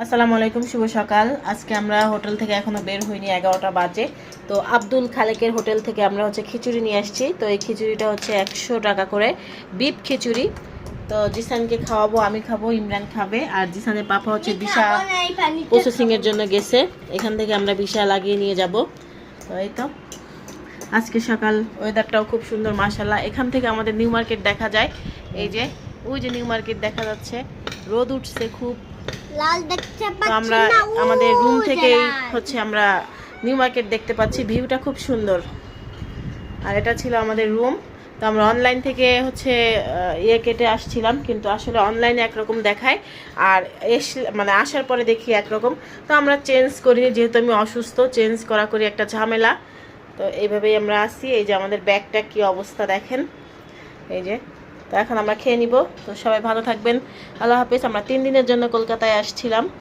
আসসালামু আলাইকুম, শুভ সকাল। আজকে আমরা হোটেল থেকে এখনো বের হইনি, 11টা বাজে। তো আব্দুল খালেকের হোটেল থেকে আমরা খিচুড়ি নিয়ে আসছি। তো এই খিচুড়িটা 100 টাকা করে, বিফ খিচুড়ি। তো জিসানকে খাওয়াবো, আমি খাবো, ইমরান খাবে। আর জিসানের পাপা বিশা প্রসেসিং এর জন্য গেছে, এখান থেকে আমরা বিশা লাগিয়ে নিয়ে যাব। তো এই তো আজকে সকাল, ওয়েদারটাও খুব সুন্দর মাশাআল্লাহ। এখান থেকে আমাদের নিউ মার্কেট দেখা যায়। এই যে ওই যে নিউ মার্কেট দেখা যাচ্ছে, রোদ উঠছে খুব। তো আমরা আমাদের রুম থেকেই আমরা নিউ মার্কেট দেখতে পাচ্ছি, ভিউটা খুব সুন্দর। আর এটা ছিল আমাদের রুম। তো আমরা অনলাইন থেকে কেটে আসছিলাম, কিন্তু আসলে অনলাইনে একরকম দেখায়, আর আসার পরে দেখি একরকম। তো আমরা চেঞ্জ করিনি, যেহেতু আমি অসুস্থ, চেঞ্জ করি একটা ঝামেলা। তো এইভাবেই আমরা আসি। এই যে আমাদের ব্যাগটা কি অবস্থা দেখেন, এই যে। তো এখন আমরা খেয়ে নিব। তো সবাই ভালো থাকবেন, আল্লাহ হাফেজ। আমরা 3 দিনের জন্য কলকাতায় আসছিলাম।